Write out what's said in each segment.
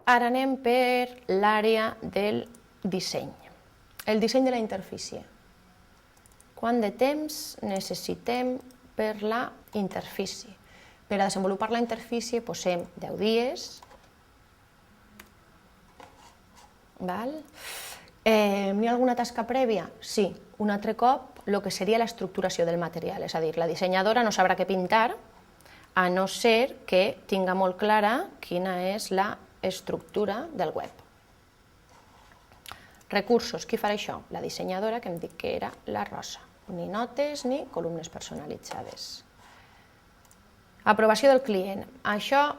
ara anem per l'àrea del disseny. El disseny de la interfície. Quant de temps necessitem per la interfície? Per a desenvolupar la interfície posem 10 dies. N'hi ha alguna tasca prèvia? Sí, un altre cop, el que seria l'estructuració del material, és a dir, la dissenyadora no sabrà què pintar, a no ser que tinga molt clara quina és l'estructura del web. Recursos, qui farà això? La dissenyadora, que hem dit que era la Rosa. Ni notes ni columnes personalitzades. Aprovació del client. Això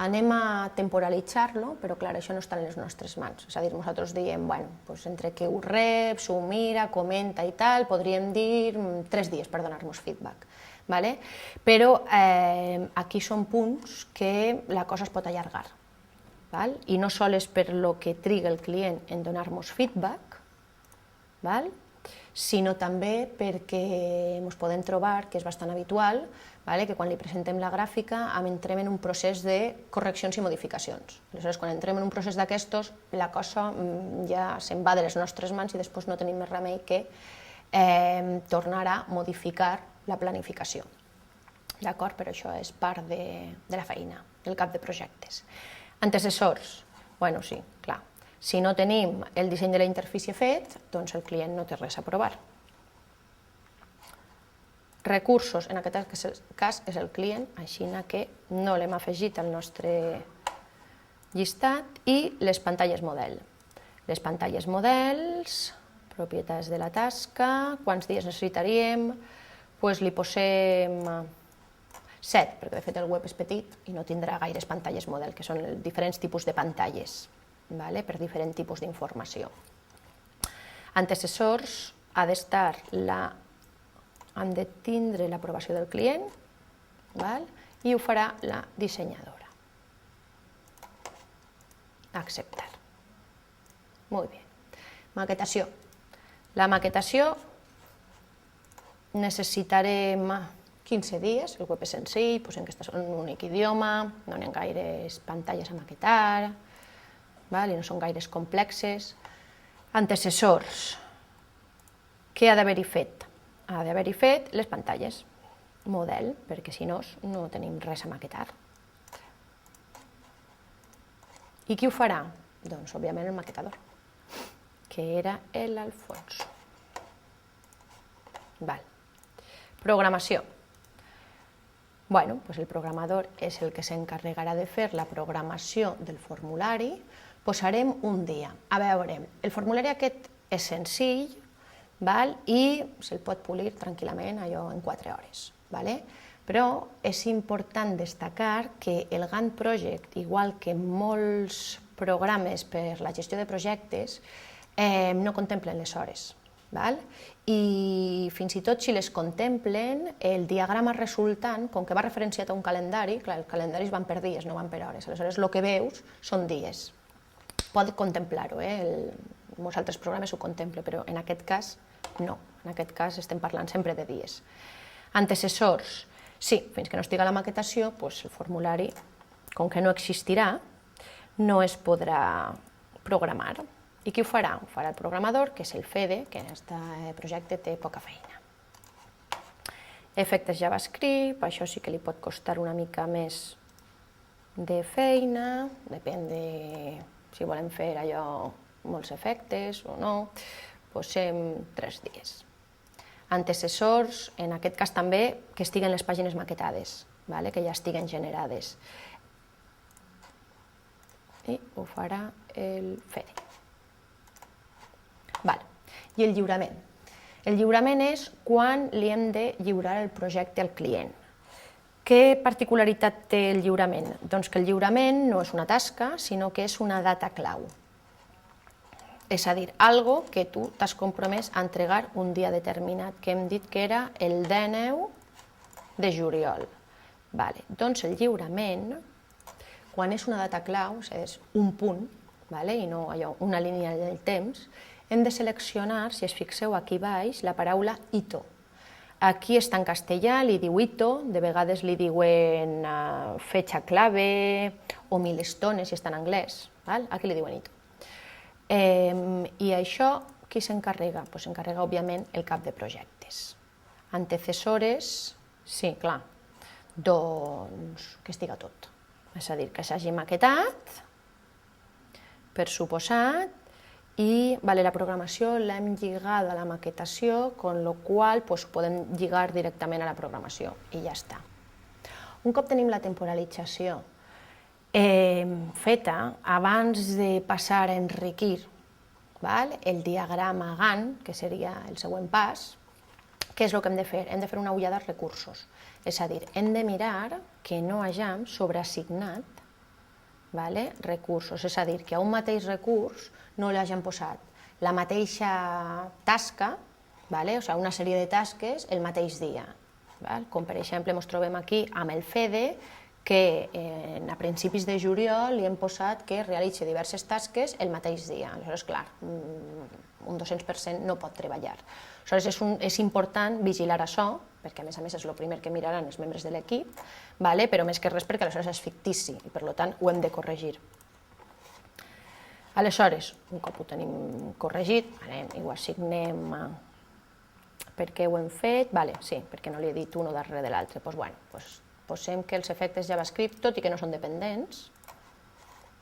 anem a temporalitzar-lo, però clar, això no està en les nostres mans. És a dir, nosaltres diem, bueno, entre que ho rep, s'ho mira, comenta i tal, podríem dir 3 dies per donar-nos feedback. Però aquí són punts que la cosa es pot allargar. I no sols per lo que triga el client en donar-nos feedback, sinó també perquè ens podem trobar, que és bastant habitual, que quan li presentem la gràfica entrem en un procés de correccions i modificacions. Aleshores, quan entrem en un procés d'aquestos, la cosa ja se'n va de les nostres mans i després no tenim més remei que tornar a modificar la planificació. D'acord? Però això és part de la feina del cap de projectes. Antecessors. Bueno, sí, clar. Si no tenim el disseny de la interfície fet, doncs el client no té res a provar. Recursos, en aquest cas és el client, així que no l'hem afegit al nostre llistat, i les pantalles model. Les pantalles models, propietats de la tasca, quants dies necessitaríem, doncs li posem 7, perquè de fet el web és petit i no tindrà gaires pantalles model, que són diferents tipus de pantalles, per diferents tipus d'informació. Antecessors, han de tindre l'aprovació del client i ho farà la dissenyadora. Acceptar. Molt bé. Maquetació. La maquetació necessitarem 15 dies, el web és senzill, posem que està en un únic idioma, no hi ha gaires pantalles a maquetar, i no són gaires complexes. Antecessors. Què ha d'haver-hi fet? Ha d'haver-hi fet les pantalles model, perquè si no, no tenim res a maquetar. I qui ho farà? Doncs, òbviament, el maquetador, que era l'Alfonso. Programació. El programador és el que s'encarregarà de fer la programació del formulari. Posarem un dia. A veure, el formulari aquest és senzill i se'l pot polir tranquil·lament allò en 4 hores. Però és important destacar que el Gantt Project, igual que molts programes per la gestió de projectes, no contemplen les hores. I fins i tot si les contemplen, el diagrama resultant, com que va referenciat a un calendari, clar, els calendaris van per dies, no van per hores, aleshores el que veus són dies. Pot contemplar-ho, molts altres programes ho contemplen, però en aquest cas no, en aquest cas estem parlant sempre de dies. Antecessors, sí, fins que no estigui a la maquetació, el formulari, com que no existirà, no es podrà programar. I qui ho farà? Ho farà el programador, que és el Fede, que en aquest projecte té poca feina. Efectes JavaScript, això sí que li pot costar una mica més de feina, depèn de si volem fer allò molts efectes o no, posem 3 dies. Antecessors, en aquest cas també, que estiguen les pàgines maquetades, que ja estiguen generades. I ho farà el Fede. I el lliurament. El lliurament és quan li hem de lliurar el projecte al client. Què particularitat té el lliurament? Doncs que el lliurament no és una tasca, sinó que és una data clau. És a dir, algo que tu t'has compromès a entregar un dia determinat, que hem dit que era el 19 de juliol. Doncs el lliurament, quan és una data clau, és un punt, i no una línia del temps, hem de seleccionar, si es fixeu aquí baix, la paraula hito. Aquí està en castellà, li diu hito, de vegades li diuen fecha clave o milestones, si està en anglès, val? Aquí li diuen hito. I això, qui s'encarrega? Pues s'encarrega, òbviament, el cap de projectes. Antecessores, sí, clar, doncs que estiga tot. És a dir, que s'hagi maquetat, per suposat, i la programació l'hem lligada a la maquetació, con lo qual podem lligar directament a la programació i ja està. Un cop tenim la temporalització feta, abans de passar a enriquir el diagrama Gantt, que seria el següent pas, què és el que hem de fer? Hem de fer una ullada als recursos, és a dir, hem de mirar que no hàgim sobreassignat recursos, és a dir, que a un mateix recurs no li hagin posat la mateixa tasca, una sèrie de tasques el mateix dia. Com per exemple ens trobem aquí amb el FEDE, que a principis de juliol li hem posat que realitzi diverses tasques el mateix dia. Aleshores, clar, un 200% no pot treballar. Aleshores, és important vigilar això, perquè a més és el primer que miraran els membres de l'equip, però més que res perquè aleshores és fictici i per tant ho hem de corregir. Aleshores, un cop ho tenim corregit, ho assignem per què ho hem fet, sí, perquè no li he dit un darrere de l'altre, doncs posem que els efectes JavaScript, tot i que no són dependents,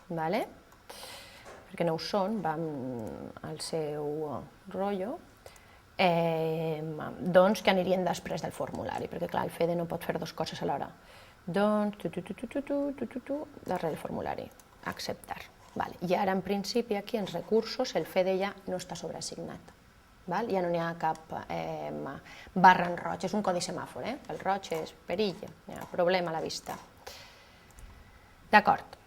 perquè no ho són, van al seu rotllo, doncs que anirien després del formulari, perquè clar, el FEDE no pot fer dues coses alhora. Doncs, darrere del formulari, acceptar. I ara, en principi, aquí, en recursos, el FEDE ja no està sobreassignat. Ja no n'hi ha cap barra en roig, és un codi semàfor, el roig és perill, hi ha problema a la vista. D'acord.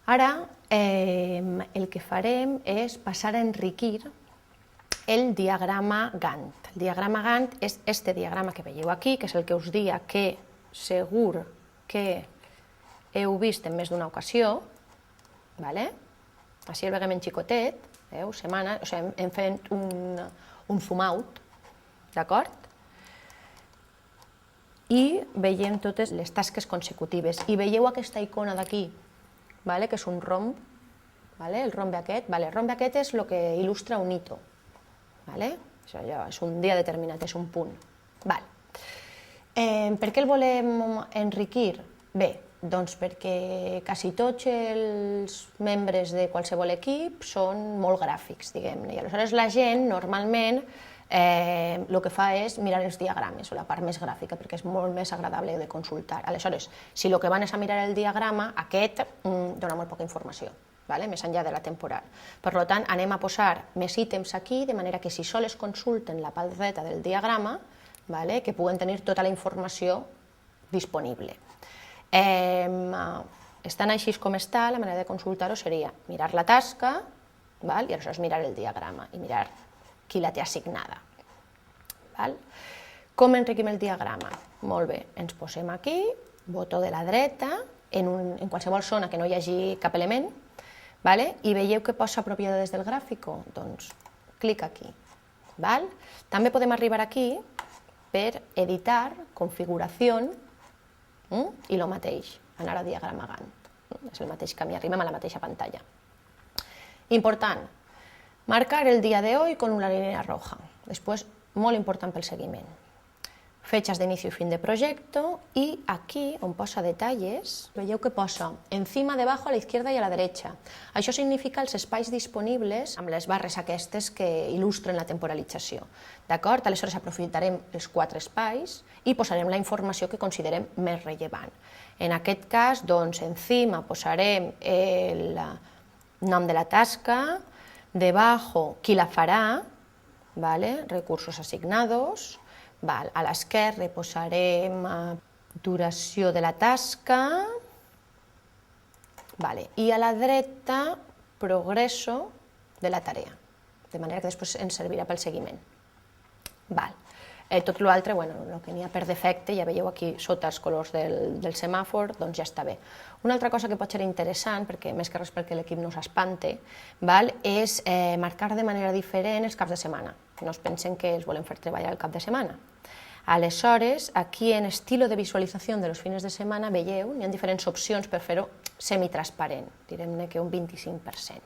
Ara el que farem és passar a enriquir el diagrama Gantt. El diagrama Gantt és este diagrama que veieu aquí, que és el que us dia que segur que heu vist en més d'una ocasió. Així el veiem en xicotet, hem fet un zoom out, d'acord? I veiem totes les tasques consecutives. I veieu aquesta icona d'aquí, que és un romb, el rombe aquest. El rombe aquest és el que il·lustra un hito. És un dia determinat, és un punt. Per què el volem enriquir? Bé, doncs perquè quasi tots els membres de qualsevol equip són molt gràfics, diguem-ne, i aleshores la gent normalment el que fa és mirar els diagrames o la part més gràfica perquè és molt més agradable de consultar. Aleshores, si el que van és a mirar el diagrama, aquest dona molt poca informació, més enllà de la temporal. Per tant, anem a posar més ítems aquí, de manera que si sols consulten la part dreta del diagrama, que puguen tenir tota la informació disponible. Estant així com està, la manera de consultar-ho seria mirar la tasca i aleshores mirar el diagrama i mirar qui la té assignada. Com enriquim el diagrama? Molt bé, ens posem aquí, botó de la dreta, en qualsevol zona que no hi hagi cap element, i veieu que posa propietats del gràfico? Doncs clic aquí. També podem arribar aquí per editar, configuració, i el mateix, anar a diagrama Gantt. És el mateix camí, arribem a la mateixa pantalla. Important, marcar el dia de hoy con una línea roja. Després, molt important pel seguiment. Fechas de inicio y fin de proyecto, y aquí, on posa detalles, veieu que posa encima, debajo, a la izquierda y a la derecha. Això significa els espais disponibles amb les barres aquestes que il·lustren la temporalització. D'acord? Aleshores aprofitarem els 4 espais i posarem la informació que considerem més rellevant. En aquest cas, doncs, encima posarem el nom de la tasca, debajo, qui la farà, recursos asignados, a l'esquerra posarem duració de la tasca i a la dreta progreso de la tarea, de manera que després ens servirà pel seguiment. Tot l'altre, el que n'hi ha per defecte, ja veieu aquí sota els colors del semàfor, doncs ja està bé. Una altra cosa que pot ser interessant, perquè més que res perquè l'equip no s'espante, és marcar de manera diferent els caps de setmana. No es pensen que els volem fer treballar el cap de setmana. Aleshores, aquí en estilo de visualització de los fines de setmana, veieu, hi ha diferents opcions per fer-ho semitransparent, direm-ne que un 25%.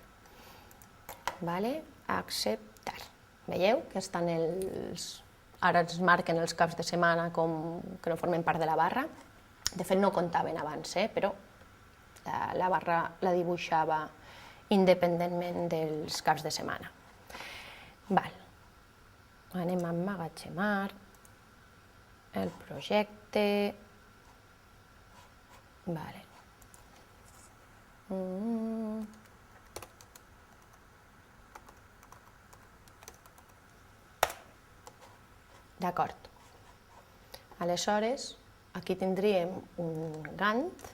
Acceptar. Veieu que estan ara ens marquen els caps de setmana com que no formen part de la barra. De fet, no comptaven abans, però la barra la dibuixava independentment dels caps de setmana. Anem a emmagatzemar el projecte. D'acord. Aleshores, aquí tindríem un Gantt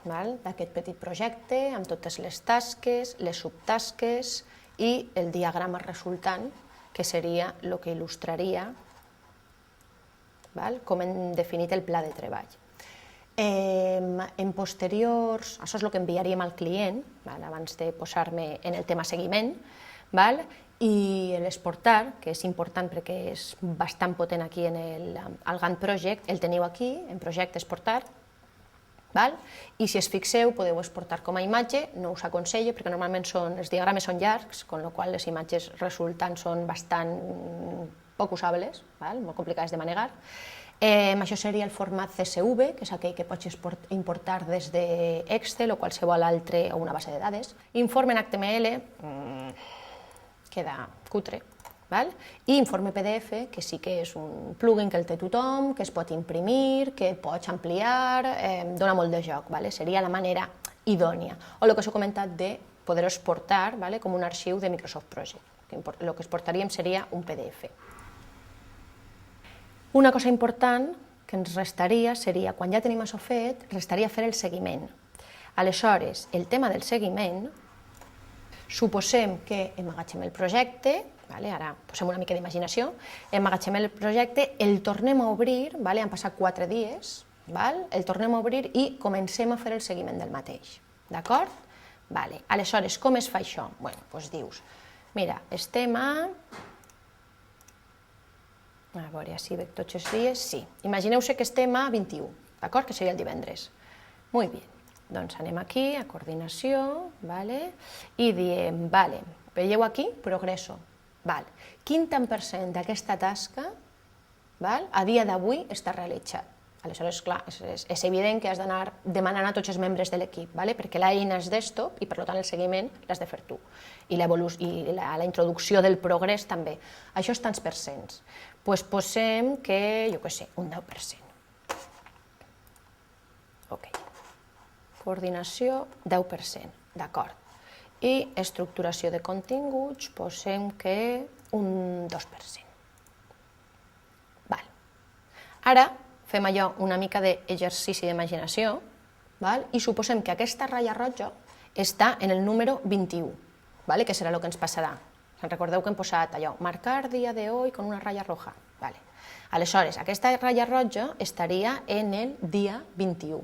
d'aquest petit projecte amb totes les tasques, les subtasques i el diagrama resultant, que seria el que il·lustraria com hem definit el pla de treball. En posteriors, això és el que enviaríem al client, abans de posar-me en el tema seguiment, i l'exportar, que és important perquè és bastant potent aquí en el Gantt Project, el teniu aquí, en projecte exportar, i si es fixeu podeu exportar com a imatge, no us aconsello perquè normalment els diagrames són llargs, amb la qual cosa les imatges resultants són bastant poc usables, molt complicades de manegar. Això seria el format CSV, que és aquell que pots importar des d'Excel o qualsevol altre o una base de dades. Informe en HTML queda cutre. I informe PDF, que sí que és un plugin que el té tothom, que es pot imprimir, que pots ampliar, dona molt de joc, seria la manera idònia. O el que us he comentat de poder exportar com un arxiu de Microsoft Project. El que exportaríem seria un PDF. Una cosa important que ens restaria seria, quan ja tenim això fet, restaria fer el seguiment. Aleshores, el tema del seguiment, suposem que emmagatzem el projecte, ara posem una mica d'imaginació, emmagatzem el projecte, el tornem a obrir, han passat 4 dies, el tornem a obrir i comencem a fer el seguiment del mateix. D'acord? Aleshores, com es fa això? Doncs dius, mira, estem a veure, si veig tots els dies, sí. Imagineu-se que estem a 21, d'acord? Que seria el divendres. Molt bé. Doncs anem aquí, a coordinació, i diem, veieu aquí, progresso. Quin tant per cent d'aquesta tasca a dia d'avui està realitzat? Aleshores, clar, és evident que has d'anar demanant a tots els membres de l'equip, perquè l'eina és desktop i, per tant, el seguiment l'has de fer tu. I la introducció del progrés també. Això és tants percents. Doncs posem que, jo què sé, un 10%. Ok. Coordinació, 10%, d'acord. I estructuració de continguts, posem que un 2%. Ara fem allò, una mica d'exercici d'imaginació, i suposem que aquesta ratlla roja està en el número 21, que serà el que ens passarà. Recordeu que hem posat allò, marcar dia de hoy con una ratlla roja. Aleshores, aquesta ratlla roja estaria en el dia 21.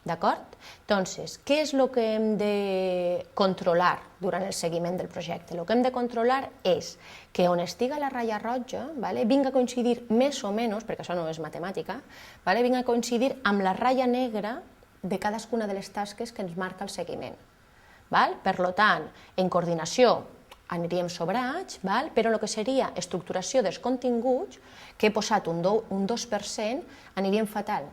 D'acord? Doncs, què és el que hem de controlar durant el seguiment del projecte? El que hem de controlar és que on estiga la ratlla roja vinga a coincidir més o menys, perquè això no és matemàtica, vinga a coincidir amb la ratlla negra de cadascuna de les tasques que ens marca el seguiment. Per tant, en coordinació aniríem sobrats, però el que seria estructuració dels continguts, que he posat un 2%, aniríem fatal.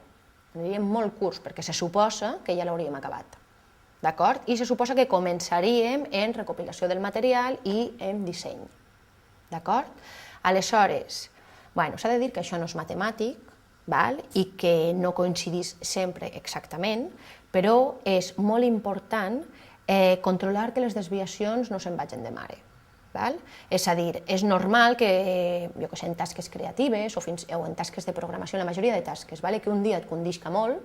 Aniríem molt curts, perquè se suposa que ja l'hauríem acabat. D'acord? I se suposa que començaríem en recopilació del material i en disseny. D'acord? Aleshores, s'ha de dir que això no és matemàtic i que no coincidís sempre exactament, però és molt important controlar que les desviacions no se'n vagin de mare. És a dir, és normal que, jo que sé, en tasques creatives o en tasques de programació, la majoria de tasques, que un dia et condisca molt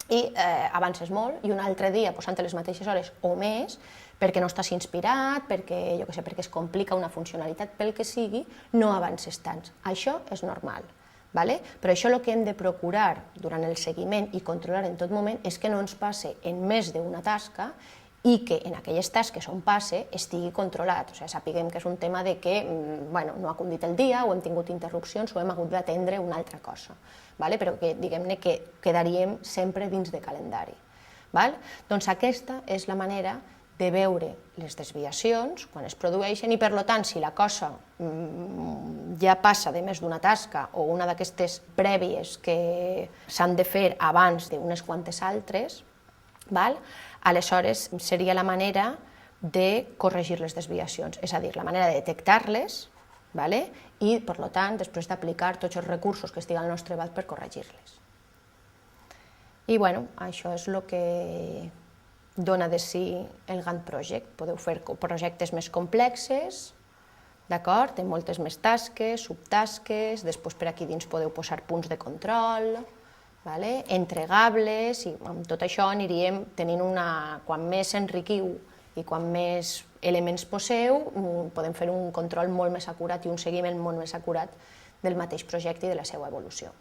i avances molt i un altre dia posant les mateixes hores o més perquè no estàs inspirat, perquè, jo que sé, perquè es complica una funcionalitat, pel que sigui, no avances tant. Això és normal. Però això el que hem de procurar durant el seguiment i controlar en tot moment és que no ens passe en més d'una tasca i que en aquelles tasques on passe estigui controlat, o sigui, sapiguem que és un tema de que no ha condit el dia o hem tingut interrupcions o hem hagut d'atendre una altra cosa, però que diguem-ne que quedaríem sempre dins de calendari. Doncs aquesta és la manera de veure les desviacions quan es produeixen i, per tant, si la cosa ja passa de més d'una tasca o una d'aquestes prèvies que s'han de fer abans d'unes quantes altres, aleshores seria la manera de corregir les desviacions, és a dir, la manera de detectar-les i, per tant, després d'aplicar tots els recursos que estiguen al nostre abast per corregir-les. I això és el que dona de si el Gantt Project. Podeu fer projectes més complexes, d'acord, amb moltes més tasques, subtasques, després per aquí dins podeu posar punts de control, entregables, i amb tot això aniríem tenint quan més s'enriquiu i quan més elements poseu, podem fer un control molt més acurat i un seguiment molt més acurat del mateix projecte i de la seva evolució.